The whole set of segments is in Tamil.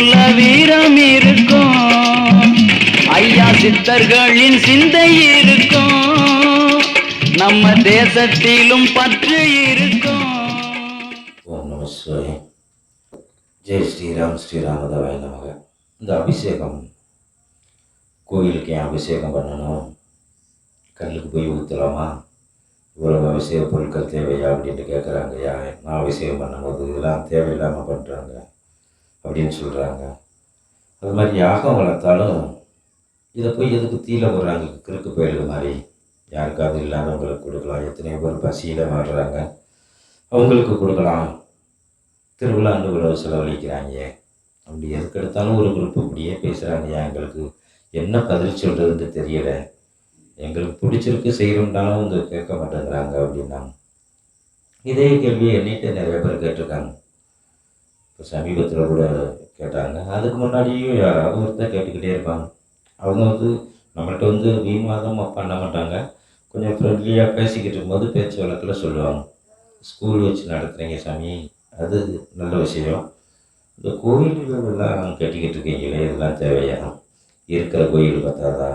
சொல்ல வீரம் இருக்கும், ஐயா சித்தர்களின் சிந்தை இருக்கும், நம்ம தேசத்திலும் பற்று இருக்கும். ஓம் நம சிவாய. ஜெய் ஸ்ரீராம் ஸ்ரீராமதவாய நமக. இந்த அபிஷேகம், கோயிலுக்கு ஏன் அபிஷேகம் பண்ணணும், கல்லுக்கு போய் ஊற்றலாமா, இவ்வளவு அபிஷேக பொருட்கள் தேவையா அப்படின்ட்டு கேட்குறாங்க. நான் அபிஷேகம் பண்ணும்போது இதெல்லாம் தேவையில்லாமல் பண்ணுறாங்க அப்படின்னு சொல்கிறாங்க. அது மாதிரி யாகம் வளர்த்தாலும் இதை போய் எதுக்கு தீல போடுறாங்க, கிறுக்கு பயிலுக்கு மாதிரி. யாருக்காவது இல்லாதவங்களுக்கு கொடுக்கலாம், எத்தனையோ பேர் பசியில் வாடுறாங்க, அவங்களுக்கு கொடுக்கலாம். திருவிழாண்டு உழவு செலவழிக்கிறாங்க. அப்படி எதுக்கு எடுத்தாலும் ஒரு குரூப் இப்படியே பேசுகிறாங்க. எங்களுக்கு என்ன பதில் சொல்கிறதுன்னு தெரியலை, எங்களுக்கு பிடிச்சிருக்கு செய்கிறோம்னாலும் அவங்க கேட்க மாட்டேங்கிறாங்க அப்படின்னாங்க. இதே கேள்வியை எண்ணிட்டு நிறைய பேர் கேட்டிருக்காங்க. இப்போ சமீபத்தில் கூட கேட்டாங்க. அதுக்கு முன்னாடியும் யாராவது ஒருத்தர் கேட்டுக்கிட்டே இருப்பாங்க. அவங்க நம்மள்கிட்ட வீண்வாதம் பண்ண மாட்டாங்க. கொஞ்சம் ஃப்ரெண்ட்லியாக பேசிக்கிட்டு இருக்கும்போது பேச்சு வழக்கில் சொல்லுவாங்க, ஸ்கூல் வச்சு நடத்துகிறீங்க சாமி, அது நல்ல விஷயம். இந்த கோயில்கள் எல்லாம் கட்டிக்கிட்டு இருக்கீங்களே, இதெல்லாம் தேவையா, இருக்கிற கோயில் பார்த்தாதா,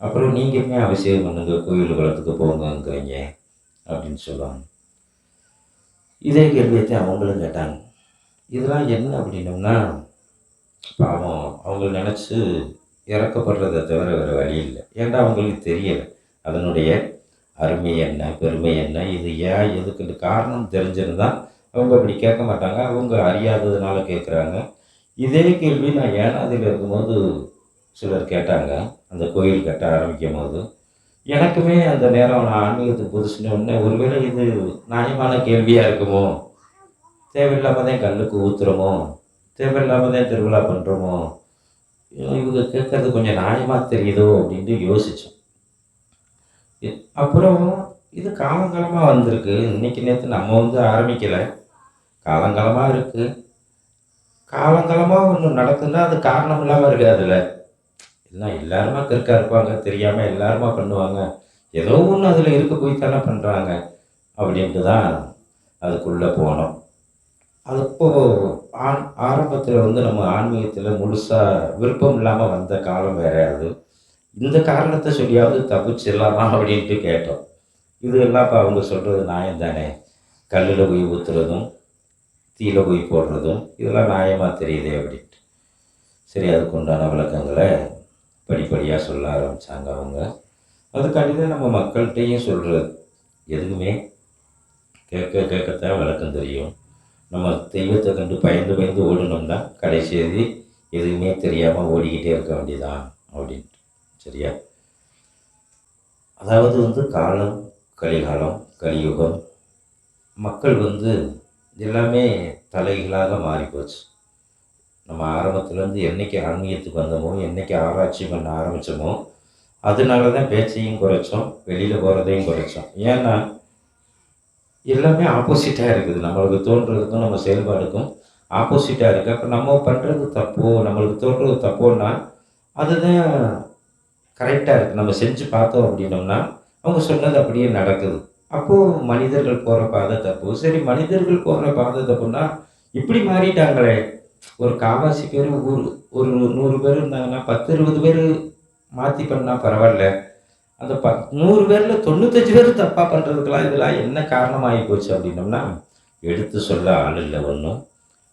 அப்புறம் நீங்களுமே அவசியம் பண்ணுங்க, கோயில் குளத்துக்கு போங்கங்கிறீங்க அப்படின்னு சொல்லுவாங்க. இதே கேள்வியத்தை அவங்களும் கேட்டாங்க. இதெல்லாம் என்ன அப்படின்னோம்னா, பாவம் அவங்க நினச்சி இறக்கப்படுறதை தவிர வேறு வழி இல்லை. ஏன்டா அவங்களுக்கு தெரியலை அதனுடைய அருமை என்ன, பெருமை என்ன, இது ஏன் எதுக்குன்னு காரணம் தெரிஞ்சிருந்தால் அவங்க அப்படி கேட்க மாட்டாங்க. அவங்க அறியாததுனால கேட்குறாங்க. இதே கேள்வி நான் ஏனாதில் இருக்கும்போது சிலர் கேட்டாங்க. அந்த கோயில் கட்ட ஆரம்பிக்கும் போது எனக்குமே அந்த நேரம், நான் ஆன்மீகத்துக்கு புதுசுன்னு ஒன்று, ஒருவேளை இது நியாயமான கேள்வியாக இருக்குமோ, தேவையில்லாமல் தான் கல்லுக்கு ஊற்றுறோமோ, தேவையில்லாமல் தான் திருவிழா பண்ணுறோமோ, இவங்க கேட்குறது கொஞ்சம் நியாயமாக தெரியுதோ அப்படின்ட்டு யோசித்தோம். அப்புறம் இது காலங்காலமாக வந்திருக்கு. இன்றைக்கி நேற்று நம்ம ஆரம்பிக்கலை, காலங்காலமாக இருக்குது. காலங்காலமாக ஒன்று நடக்குதுன்னா அது காரணம் இல்லாமல் இருக்காதுல்ல. எல்லாம் எல்லாருமா கிறுக்கா இருப்பாங்க, தெரியாமல் எல்லாருமா பண்ணுவாங்க, ஏதோ ஒன்று அதில் இருக்க போய் தானே பண்ணுறாங்க அப்படின்ட்டு தான் அதுக்குள்ளே போனோம். அது இப்போது ஆரம்பத்தில் நம்ம ஆன்மீகத்தில் முழுசாக விருப்பம் இல்லாமல் வந்த காலம் வேறு. அது இந்த காரணத்தை சொல்லியாவது தப்பிச்சிடலாமா அப்படின்ட்டு கேட்டோம். இது எல்லாம் இப்போ அவங்க சொல்கிறது நியாயம் தானே, கல்லில் போய் ஊற்றுறதும் தீயில போய் போடுறதும் இதெல்லாம் நியாயமாக தெரியுதே அப்படின்ட்டு. சரி, அதுக்கு உண்டான விளக்கங்களை படிப்படியாக சொல்ல ஆரம்பித்தாங்க அவங்க. அதுக்காண்டி தான் நம்ம மக்கள்கிட்டையும் சொல்கிறது. எதுவுமே கேட்கத்தான் விளக்கம் தெரியும். நம்ம தெய்வத்தை கண்டு பயந்து பயந்து ஓடணும்னா கடைசி எதுவுமே தெரியாமல் ஓடிக்கிட்டே இருக்க வேண்டியதான் அப்படின்ட்டு. சரியா? அதாவது காலம், கலிகாலம், கலியுகம், மக்கள் எல்லாமே தலைகளாக மாறிப்போச்சு. நம்ம ஆரம்பத்துலேருந்து என்றைக்கு ஆன்மீகத்துக்கு வந்தோமோ, என்றைக்கு ஆராய்ச்சி பண்ண ஆரம்பித்தோமோ, அதனால தான் பேச்சையும் குறைச்சோம், வெளியில் போகிறதையும் குறைச்சோம். ஏன்னா எல்லாமே ஆப்போசிட்டாக இருக்குது. நம்மளுக்கு தோன்றதுக்கும் நம்ம செயல்பாடுக்கும் ஆப்போசிட்டாக இருக்குது. அப்போ நம்ம பண்ணுறது தப்போ, நம்மளுக்கு தோன்றது தப்போன்னா அதுதான் கரெக்டாக இருக்குது. நம்ம செஞ்சு பார்த்தோம் அப்படின்னோம்னா அவங்க சொன்னது அப்படியே நடக்குது. அப்போது மனிதர்கள் போகிற பாதை தப்பு. சரி, மனிதர்கள் போகிற பாதை தப்புன்னா இப்படி மாறிட்டாங்களே. ஒரு காவாசி பேர் ஒரு 100 பேர் இருந்தாங்கன்னா 10-20 பேர் மாற்றி பண்ணால் பரவாயில்ல. அந்த 100 பேரில் 95 பேர் தப்பாக பண்ணுறதுக்கெல்லாம் இதெல்லாம் என்ன காரணமாகி போச்சு அப்படின்னோம்னா, எடுத்து சொல்ல ஆள் இல்லை, ஒன்றும்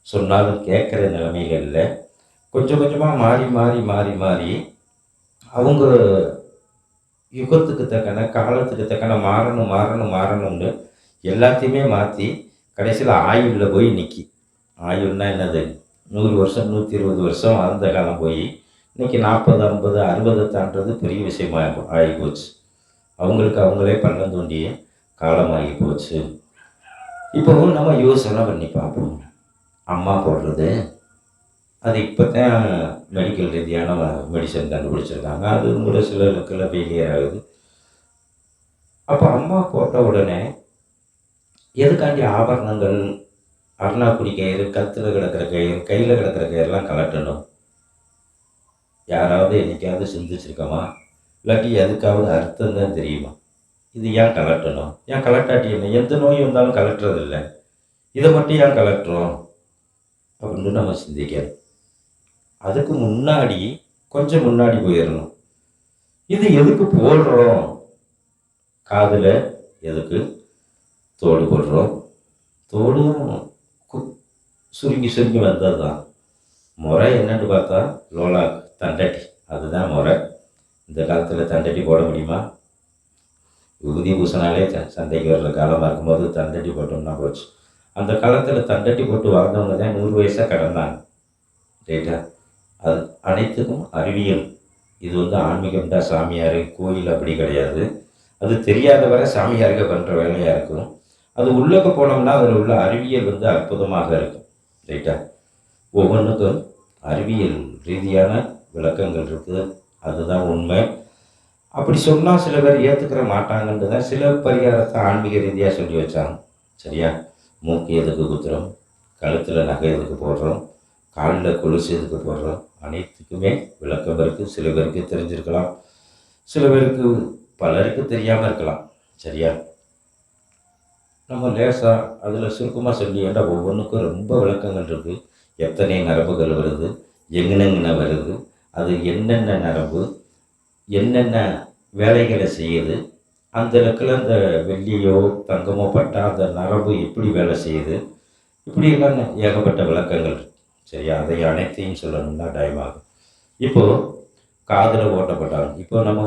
சொன்னாலும் கேட்குற நிலைமைகள் இல்லை. கொஞ்சம் கொஞ்சமாக மாறி மாறி மாறி மாறி அவங்க யுகத்துக்கு தக்கன, காலத்துக்கு தக்கன மாறணும் மாறணும் மாறணும்னு எல்லாத்தையுமே மாற்றி கடைசியில் ஆயுளில் போய் நிற்கி. ஆயுள்னா என்னது, 100 வருஷம் 120 வருஷம் அந்த காலம் போய் இன்றைக்கி 40, 50, 60 தாண்டது பெரிய விஷயமாக ஆகி போச்சு. அவங்களுக்கு அவங்களே பள்ளம் தோண்டிய காலமாகி போச்சு. இப்போ நம்ம யோசனை பண்ணி பார்ப்போம். அம்மா போடுறது அது இப்போ தான் மெடிக்கல் ரீதியான மெடிசன் கண்டுபிடிச்சிருக்காங்க. அது கூட சிலருக்குள்ள ஃபெயிலியர் ஆகுது. அப்போ அம்மா போட்ட உடனே எதுக்காண்டி ஆபரணங்கள், அருணாக்குடி கயிறு, கழுத்தில் கிடக்கிற கயிறு, கையில் கிடக்கிற கயிறுலாம் கலட்டணும்? யாராவது என்றைக்காவது சிந்திச்சிருக்கோமா? இல்லாட்டி எதுக்காவது அர்த்தம் தான் தெரியுமா? இது ஏன் கலட்டணும்? ஏன் கலட்டாட்டி என்ன? எந்த நோய் வந்தாலும் கலட்டுறதில்லை, இதை மட்டும் ஏன் கலட்டுறோம் அப்படின்னு நம்ம சிந்திக்கணும். அதுக்கு முன்னாடி கொஞ்சம் முன்னாடி போயிடணும். இது எதுக்கு போடுறோம்? காதில் எதுக்கு தோடு போடுறோம்? தோடும் கு- சுருங்கி சுருங்கி வந்தது தான். முறை என்னன்னு பார்த்தா லோலாக் தண்டட்டி, அதுதான் முறை. இந்த காலத்தில் தண்டட்டி போட முடியுமா? விபூதி பூசினாலே சண்டைக்கு வர்ற காலமாக இருக்கும்போது தண்டட்டி போட்டோம்னா போச்சு. அந்த காலத்தில் தண்டட்டி போட்டு வாழ்ந்தவங்க தான் 100 வயசாக கடந்தாங்க. ரைட்டா? அது அனைத்துக்கும் அறிவியல். இது வந்து ஆன்மீகம் தான், சாமியார் கோயில் அப்படி கிடையாது. அது தெரியாத வரை சாமியாருக்கு பண்ணுற வேலையாக இருக்கும். அது உள்ளக்க போனோம்னா அதில் உள்ள அறிவியல் வந்து அற்புதமாக இருக்கும். ரைட்டா? ஒவ்வொன்றுக்கும் அறிவியல் ரீதியான விளக்கங்கள் இருக்குது. அதுதான் உண்மை. அப்படி சொன்னால் சில பேர் ஏற்றுக்கிற மாட்டாங்கன்ட்டு தான் சில பரிகாரத்தை ஆன்மீக ரீதியாக சொல்லி வச்சாங்க. சரியா? மூக்கு எதுக்கு குத்துறோம், கழுத்தில் நகை எதுக்கு போடுறோம், காலில் கொலுசு எதுக்கு போடுறோம், அனைத்துக்குமே விளக்கம் இருக்குது. சில பேருக்கு தெரிஞ்சிருக்கலாம், சில பேருக்கு பலருக்கு தெரியாமல் இருக்கலாம். சரியா? நம்ம லேசாக அதில் சுருக்கமாக சொல்லி, ஏன்டா ஒவ்வொன்றுக்கும் ரொம்ப விளக்கங்கள் இருக்குது. எத்தனை நரம்புகள் வருது, எங்கெங்கன வருது, அது என்னென்ன நரம்பு என்னென்ன வேலைகளை செய்யுது, அந்த இடத்துல அந்த வெள்ளியோ தங்கமோ பட்டால் அந்த நரம்பு எப்படி வேலை செய்யுது, இப்படியெல்லாம் ஏகப்பட்ட விளக்கங்கள் இருக்கு. சரியா? அதை அனைத்தையும் சொல்லணும்னா டைம் ஆகும். இப்போது காதில் ஓட்டப்பட்டாங்க. இப்போ நம்ம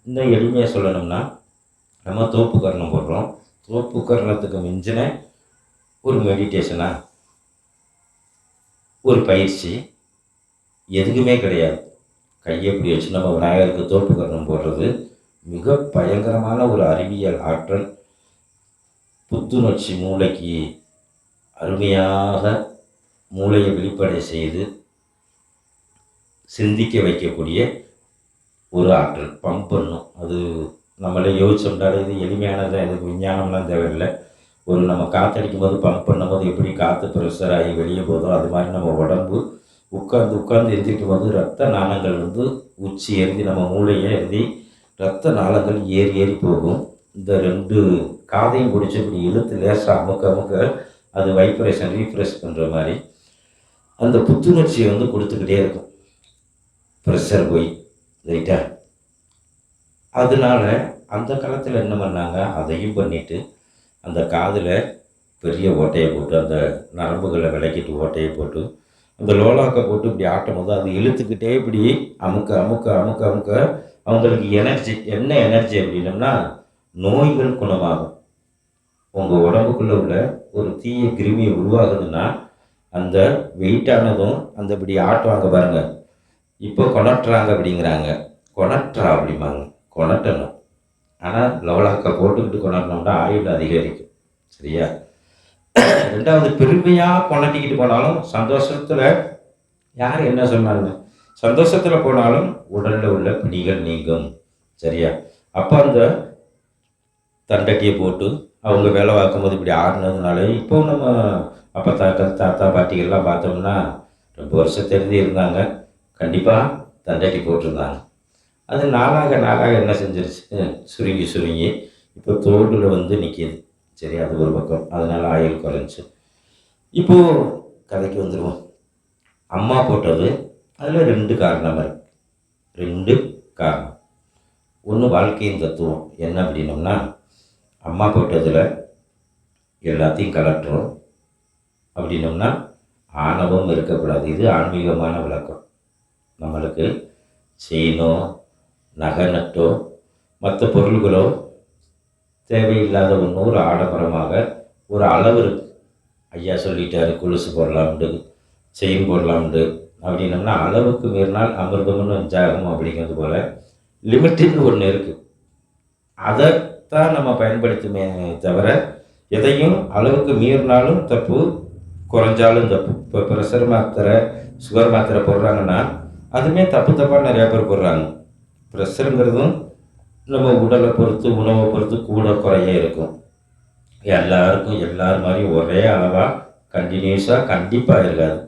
இன்னும் எளிமையாக சொல்லணும்னா, நம்ம தோப்பு கரணம் போடுறோம். தோப்பு கரணத்துக்கு மிஞ்சின ஒரு மெடிடேஷனாக ஒரு பயிற்சி எதுக்குமே கிடையாது. கையை இப்படி வச்சு நம்ம விநாயகருக்கு தோப்பு கரணம் போடுறது மிக பயங்கரமான ஒரு அறிவியல் ஆற்றல். புத்துணர்ச்சி, மூளைக்கு அருமையாக மூளையை வெளிப்படை செய்து சிந்திக்க வைக்கக்கூடிய ஒரு ஆற்றல். பம்ப் பண்ணும். அது நம்மளே யோசிச்சோம்னாலே இது எளிமையானதான், இதுக்கு விஞ்ஞானம்லாம் தேவையில்லை. ஒரு நம்ம காற்றடிக்கும் போது பம்ப் பண்ணும்போது எப்படி காற்று ப்ரெஷர் ஆகி வெளியே போதோ அது மாதிரி நம்ம உடம்பு உட்காந்து எந்திரிக்கும் போது ரத்த நாளங்கள் வந்து உச்சி ஏறி நம்ம மூளையை எழுதி ரத்த நாளங்கள் ஏறி போகும். இந்த 2 காதையும் பிடிச்சி இப்படி இழுத்து லேசாக அமுக்க அது வைப்ரேஷன் ரீஃப்ரெஷ் பண்ணுற மாதிரி அந்த புத்துணர்ச்சியை வந்து கொடுத்துக்கிட்டே இருக்கும். ப்ரெஷர் போய் ரைட்டா? அதனால அந்த காலத்தில் என்ன பண்ணாங்க, அதையும் பண்ணிவிட்டு அந்த காதில் பெரிய ஓட்டையை போட்டு அந்த நரம்புகளை விளக்கிட்டு ஓட்டையை போட்டு அந்த லோலாக்கை போட்டு இப்படி ஆட்டும் போது அது இழுத்துக்கிட்டே இப்படி அமுக்க அவங்களுக்கு எனர்ஜி. என்ன எனர்ஜி அப்படின்னம்னா, நோய்கள் குணமாகும். உங்கள் உடம்புக்குள்ளே உள்ள ஒரு தீய கிருமி உருவாகுதுன்னா அந்த வெயிட்டானதும் அந்த இப்படி ஆட்டுவாங்க பாருங்கள். இப்போ கொணட்டுறாங்க அப்படிங்கிறாங்க. கொணட்டுறா அப்படிம்பாங்க. கொணட்டணும். ஆனால் லோலாக்கை போட்டுக்கிட்டு கொணட்டினோம்னா ஆயுள் அதிகரிக்கும். சரியா? 2வது, பெருமையாக கொண்டாட்டிக்கிட்டு போனாலும் சந்தோஷத்தில் யார் என்ன சொன்னாங்க, சந்தோஷத்தில் போனாலும் உடலில் உள்ள பிணிகள் நீங்கும். சரியா? அப்போ அந்த தண்டட்டியை போட்டு அவங்க வேலை பார்க்கும்போது இப்படி ஆடினதுனால இப்போ நம்ம அப்போ தாத்தா பாட்டிகள்லாம் பார்த்தோம்னா ரொம்ப வருஷத்தெழுதி இருந்தாங்க. கண்டிப்பாக தண்டட்டி போட்டிருந்தாங்க. அது நாளாக என்ன செஞ்சிருச்சு, சுருங்கி இப்போ தோடில் வந்து நிற்கிது. சரி, அது ஒரு பக்கம். அதனால் ஆயுள் குறைஞ்சி. இப்போது கதைக்கு வந்துடுவோம். அம்மா போட்டது அதில் 2 காரணம் இருக்குது. 2 காரணம். ஒன்று வாழ்க்கையின் தத்துவம். என்ன அப்படின்னோம்னா, அம்மா போட்டதில் எல்லாத்தையும் கலட்டுறோம் அப்படின்னோம்னா ஆணவம் இருக்கக்கூடாது. இது ஆன்மீகமான விளக்கம். நம்மளுக்கு செயினோ நகை நட்டோ மற்ற பொருள்களோ தேவையில்லாத ஒன்று, ஒரு ஆடம்பரமாக ஒரு அளவு இருக்குது. ஐயா சொல்லிட்டாரு, கொலுசு போடலாம்ண்டு, செயின் போடலாம்ண்டு அப்படின்னம்னா அளவுக்கு மீறினால் அமிர்தம்னு ஜாகம் அப்படிங்கிறது போல் லிமிட்டுன்னு ஒன்று இருக்குது. அதைத்தான் நம்ம பயன்படுத்துமே தவிர எதையும் அளவுக்கு மீறினாலும் தப்பு, குறைஞ்சாலும் தப்பு. இப்போ ப்ரெஷர் மாத்திரை, சுகர் மாத்திரை போடுறாங்கன்னா அதுவுமே தப்பாக நிறையா பேர் போடுறாங்க. ப்ரெஷருங்கிறதும் நம்ம உடலை பொறுத்து, உணவை பொறுத்து கூட குறைய இருக்கும். எல்லாருக்கும் எல்லார் மாதிரியும் ஒரே அளவாக கண்டினியூஸாக கண்டிப்பாக இருக்காது.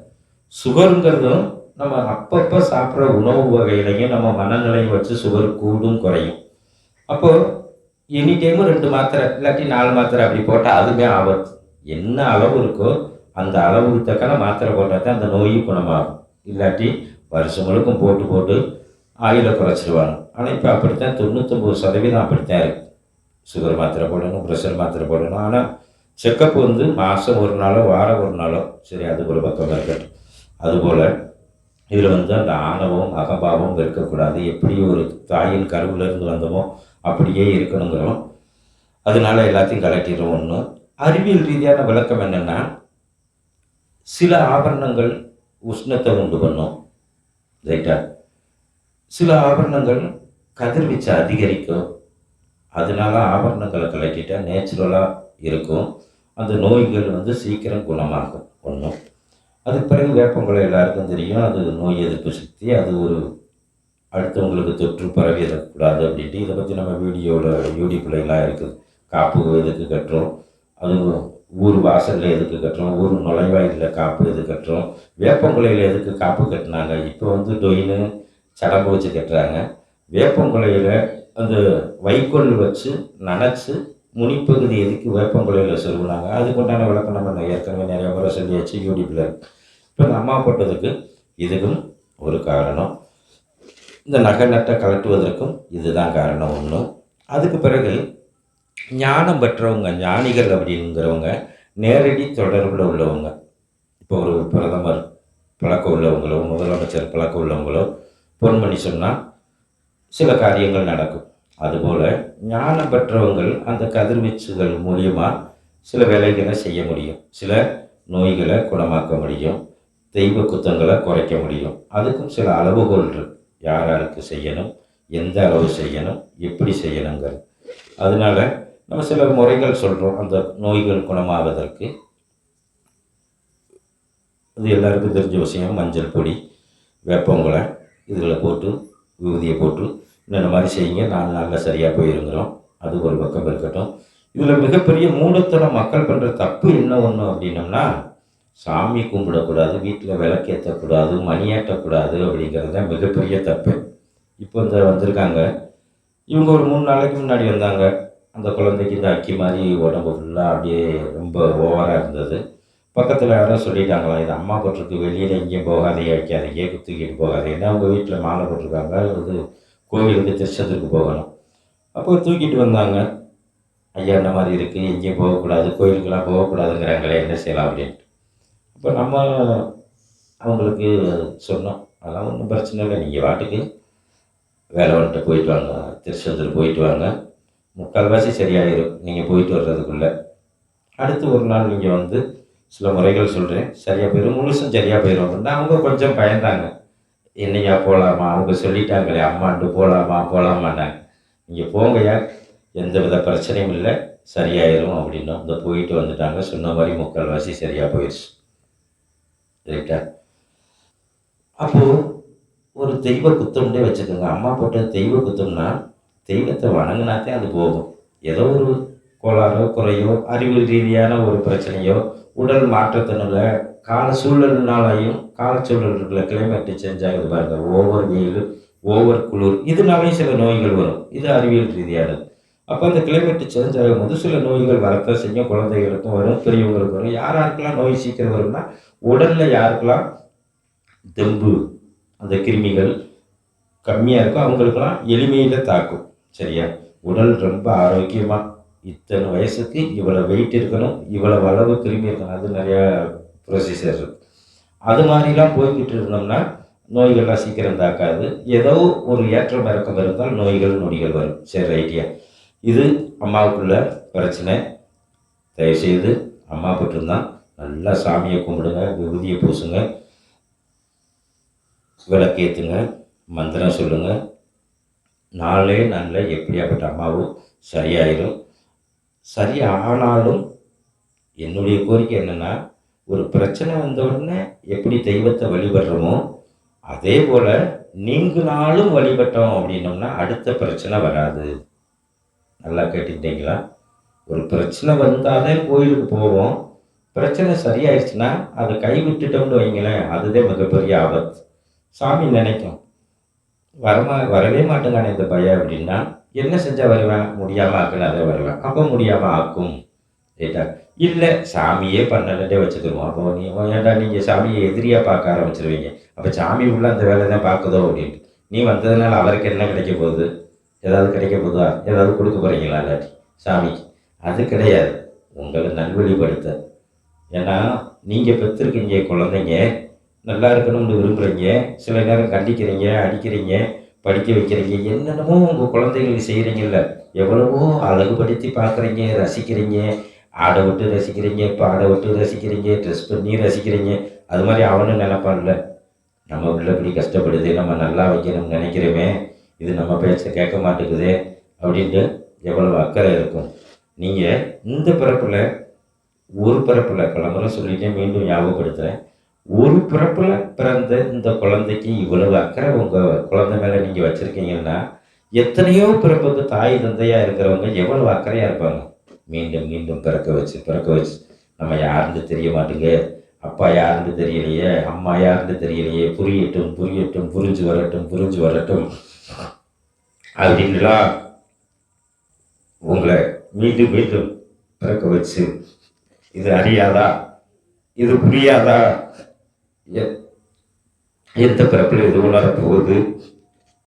சுகருங்கிறதும் நம்ம அப்பப்போ சாப்பிட்ற உணவு வகையிலையும் நம்ம மனநிலையும் வச்சு சுகர் கூடும் குறையும். அப்போது எனி டைமும் 2 மாத்திரை இல்லாட்டி 4 மாத்திரை அப்படி போட்டால் அதுவே ஆபத்து. என்ன அளவு இருக்கோ அந்த அளவுக்கு தக்கன மாத்திரை போட்டால் தான் அந்த நோய் குணமாகும். இல்லாட்டி வருஷம் முழுக்கும் போட்டு போட்டு ஆயிலை குறைச்சிருவாங்க. ஆனால் இப்போ அப்படித்தான் 99% அப்படித்தான் இருக்குது. சுகர் மாத்திரை போடணும், ப்ரெஷர் மாத்திரை போடணும். ஆனால் செக்கப் வந்து மாதம் ஒரு நாளோ வாரம் ஒரு நாளோ, சரி அது ஒரு பக்கம் இருக்கட்டும். அதுபோல் இதில் வந்து அந்த ஆணவம் அகம்பாவம் இருக்கக்கூடாது. எப்படி ஒரு தாயின் கருவிலேருந்து வந்தோமோ அப்படியே இருக்கணுங்கிறோம். அதனால எல்லாத்தையும் கலட்டிடுறோம். ஒன்று அறிவியல் ரீதியான விளக்கம் என்னென்னா, சில ஆபரணங்கள் உஷ்ணத்தை உண்டு பண்ணும், ரைட்டா? சில ஆபரணங்கள் கதிர்வீச்சை அதிகரிக்கும். அதனால ஆபரணங்களை கலட்டிட்டா நேச்சுரலாக இருக்கும். அந்த நோய்கள் வந்து சீக்கிரம் குணமாகும். ஒன்றும் அதுக்கு பிறகு வேப்பங்குலை எல்லாருக்கும் தெரியும், அது நோய் எதிர்ப்பு சக்தி. அது ஒரு அடுத்தவங்களுக்கு தொற்று பரவிடக்கூடாது அப்படின்ட்டு இதை பற்றி நம்ம யூடியூப்லாம் இருக்குது. காப்பு எதுக்கு கட்டுறோம், அது ஊர் வாசலில் எதுக்கு கட்டுறோம், ஊர் நுழைவாயிலில் காப்பு எது கட்டுறோம், வேப்பங்குலையில் எதுக்கு காப்பு கட்டினாங்க. இப்போ வந்து டொயின்னு சடம்பு வச்சு கட்டுறாங்க. வேப்பங்குலையில் அந்த வைக்கோல் வச்சு நனைச்சி முனிப்பகுதி எதுக்கு வேப்பங்குலையில் சொல்லுவாங்க. அதுக்கு உண்டான விளக்கம் நம்ம ஏற்கனவே நிறைய முறை சொல்லியாச்சு யூடியூப்பில். இப்போ இந்த அம்மா போட்டதுக்கு இதுக்கும் ஒரு காரணம். இந்த நகை நட்டை கலட்டுவதற்கும் இதுதான் காரணம். ஒன்று அதுக்கு பிறகு ஞானம் பெற்றவங்க, ஞானிகள் அப்படிங்கிறவங்க நேரடி தொடர்பில் உள்ளவங்க. இப்போ ஒரு பிரதமர் பழக்கம் உள்ளவங்களோ, முதலமைச்சர் பழக்கம் உள்ளவங்களோ ஃபோன் பண்ணி சொன்னால் சில காரியங்கள் நடக்கும். அதுபோல் ஞானம் பெற்றவங்கள் அந்த கதிர்வீச்சுகள் மூலியமாக சில வேலைகளை செய்ய முடியும், சில நோய்களை குணமாக்க முடியும், தெய்வ குத்தங்களை குறைக்க முடியும். அதுக்கும் சில அளவுகோல் இருக்கு, யார் யாருக்கு செய்யணும், எந்த அளவு செய்யணும், எப்படி செய்யணுங்கிறது. அதனால் நம்ம சில முறைகள் சொல்கிறோம் அந்த நோய்கள் குணமாவதற்கு. அது எல்லாருக்கும் தெரிஞ்ச விஷயம். மஞ்சள் பொடி, வேப்பங்குலை இதில் போட்டு விபூதியை போட்டு இந்த மாதிரி செய்யுங்க, 4 நாளில் சரியாக போயிருங்கிறோம். அது ஒரு பக்கம் இருக்கட்டும். இதில் மிகப்பெரிய மூலத்தோட மக்கள் பண்ணுற தப்பு என்ன ஒன்று அப்படின்னோம்னா, சாமி கும்பிடக்கூடாது, வீட்டில் விளக்கேற்றக்கூடாது, மணியாட்டக்கூடாது அப்படிங்கிறது தான் மிகப்பெரிய தப்பு. இப்போ இந்த வந்திருக்காங்க இவங்க, ஒரு 3 நாளைக்கு முன்னாடி வந்தாங்க. அந்த குழந்தைக்கு இந்த அக்கி மாதிரி உடம்பு ஃபுல்லாக அப்படியே ரொம்ப ஓவராக இருந்தது. பக்கத்தில் யாரோ சொல்லிட்டாங்களா, இது அம்மா போட்டிருக்கு, வெளியில் எங்கேயும் போகாதே, வைக்காதீங்க, தூக்கிட்டு போகாதே. ஏன்னா அவங்க வீட்டில் மாலை போட்டிருக்காங்க, இது கோவிலுக்கு திருச்செந்தூருக்கு போகணும். அப்போ தூக்கிட்டு வந்தாங்க. ஐயா இந்த மாதிரி இருக்குது, எங்கேயும் போகக்கூடாது, கோயிலுக்கெல்லாம் போகக்கூடாதுங்கிறாங்களே, என்ன செய்யலாம் அப்படின்ட்டு. அப்போ நம்ம அவங்களுக்கு சொன்னோம், அதெல்லாம் ஒன்றும் பிரச்சனை இல்லை, நீங்கள் வாட்டுக்கு வேலை வந்துட்டு போயிட்டு வாங்க, திருச்செந்தூர் போயிட்டு வாங்க, 3/4 சரியாயிடும் நீங்கள் போயிட்டு வர்றதுக்குள்ளே. அடுத்து ஒரு நாள் நீங்கள் வந்து சில முறைகள் சொல்கிறேன், சரியாக போயிடும், முழுசும் சரியாக போயிடும் அப்படின்னா அவங்க கொஞ்சம் பயந்தாங்க. என்னையா போகலாமா, அவங்க சொல்லிட்டாங்களே அம்மாண்டு போகலாமான்னாங்க. நீங்கள் போங்கய்யா, எந்த வித பிரச்சனையும் இல்லை, சரியாயிரும் அப்படின்னும். இந்த போயிட்டு வந்துட்டாங்க. சொன்ன மாதிரி 3/4 சரியாக போயிடுச்சு, ரைட்டா? அப்போது ஒரு தெய்வ குத்தம்னே வச்சுக்கோங்க. அம்மா போட்ட தெய்வ குத்தம்னா தெய்வத்தை வணங்கினாத்தே அது போகும். ஏதோ ஒரு கோளாறோ குறையோ, அறிவியல் ரீதியான ஒரு பிரச்சனையோ, உடல் மாற்றத்தினால, கால சூழல்னாலையும், காலச்சூழல் இருக்கிற கிளைமேட்டு சேஞ்ச் ஆகுது பாருங்கள், ஓவர் வெயில், ஓவர் குளிர், இதனாலேயும் சில நோய்கள் வரும். இது அறிவியல் ரீதியானது. அப்போ அந்த கிளைமேட்டு சேஞ்ச் ஆகும்போது சில நோய்கள் வரத்தான் செய்யும். குழந்தைகளுக்கும் வரும், பெரியவங்களுக்கும் வரும். யாருக்கெல்லாம் நோய் சீக்கிரம் வரும்னா, உடலில் யாருக்கெல்லாம் தெம்பு, அந்த கிருமிகள் கம்மியாக இருக்கும் அவங்களுக்கெல்லாம் எளிமையில் தாக்கும். சரியா? உடல் ரொம்ப ஆரோக்கியமாக, இத்தனை வயசுக்கு இவ்வளோ வெயிட் இருக்கணும், இவ்வளோ அளவு கிருமி இருக்கணும், அது நிறையா ப்ரொசீஜர் இருக்குது. அது மாதிரிலாம் போய்கிட்டு இருந்தோம்னா நோய்கள்லாம் சீக்கிரம் தாக்காது. ஏதோ ஒரு ஏற்றம் இறக்கம் இருந்தால் நோய்கள் நொடிகள் வரும். சரி, ரைட்டியா? இது அம்மாவுக்குள்ள பிரச்சனை. தயவுசெய்து அம்மா போட்டிருந்தான் நல்லா சாமியை கும்பிடுங்க, விபூதியை பூசுங்க, விளக்கேற்றுங்க, மந்திரம் சொல்லுங்கள். 4 நாளில் எப்படியாப்பட்ட அம்மாவும் சரியாயிடும். சரி ஆனாலும் என்னுடைய கோரிக்கை என்னென்னா, ஒரு பிரச்சனை வந்த உடனே எப்படி தெய்வத்தை வழிபடுறோமோ அதே போல் நீங்களாலும் வழிபட்டோம் அப்படின்னோம்னா அடுத்த பிரச்சனை வராது. நல்லா கேட்டுக்கிட்டீங்களா? ஒரு பிரச்சனை வந்தாலே கோயிலுக்கு போவோம், பிரச்சனை சரியாயிடுச்சுன்னா அதை கைவிட்டுட்டோம்னு வைங்களேன், அதுதான் மிகப்பெரிய ஆபத்து. சாமி நினைக்கும், வரவே மாட்டேங்கானே இந்த பையன் அப்படின்னா, என்ன செஞ்சால் வருவேன், முடியாமல் ஆக்குன்னு அதை வருவேன். அப்போ முடியாமல் ஆக்கும், ரைட்டா? இல்லை சாமியே பண்ணலட்டே வச்சுக்கிடுவோம். அப்போ ஏன்டா நீங்கள் சாமியை எதிரியாக பார்க்க ஆரம்பிச்சிருவீங்க. அப்போ சாமி உள்ள அந்த வேலை தான் பார்க்குதோ அப்படின்ட்டு. நீ வந்ததுனால அவருக்கு என்ன கிடைக்க போகுது? ஏதாவது கிடைக்க போகுதா? ஏதாவது கொடுக்க போகிறீங்களா இல்லாட்டி சாமிக்கு? அது கிடையாது. உங்களை நல்வழிப்படுத்த. ஏன்னா நீங்கள் பெற்றிருக்கீங்க குழந்தைங்க, நல்லா இருக்கணும்னு விரும்புகிறீங்க. சில நேரம் கண்டிக்கிறீங்க, அடிக்கிறீங்க, படிக்க வைக்கிறீங்க, என்னென்னமோ உங்கள் குழந்தைகளுக்கு செய்கிறீங்கல்ல. எவ்வளவோ அழகுபடுத்தி பார்க்குறீங்க, ரசிக்கிறீங்க, ஆடை விட்டு ரசிக்கிறீங்க, பாடை விட்டு ரசிக்கிறீங்க, ட்ரெஸ் பண்ணி ரசிக்கிறீங்க. அது மாதிரி அவனும் நினைப்பான்ல, நம்ம உள்ள இப்படி கஷ்டப்படுது, நம்ம நல்லா வைக்கணும்னு நினைக்கிறோமே, இது நம்ம பேச்சை கேட்க மாட்டேங்குதே அப்படின்ட்டு எவ்வளவு அக்கறை இருக்கும். நீங்கள் இந்த பிறப்பில் ஒரு பிறப்பில் பலமுறை சொல்லிட்டேன், மீண்டும் ஞாபகப்படுத்துகிறேன். ஒரு பிறப்பில் பிறந்த இந்த குழந்தைக்கு இவ்வளவு அக்கறை உங்கள் குழந்தை மேலே நீங்கள் வச்சுருக்கீங்கன்னா, எத்தனையோ பிறப்புக்கு தாய் தந்தையாக இருக்கிறவங்க எவ்வளவு அக்கறையாக இருப்பாங்க. மீண்டும் மீண்டும் பிறக்க வச்சு நம்ம யாருன்னு தெரிய மாட்டேங்க, அப்பா யாருன்னு தெரியலையே, அம்மா யாருன்னு தெரியலையே, புரியட்டும், புரிஞ்சு வரட்டும் அப்படின்லாம் உங்களை மீண்டும் மீண்டும் பிறக்க வச்சு, இது அறியாதா, இது புரியாதா, எந்த பிறப்பில் இது உணரப்போகுது,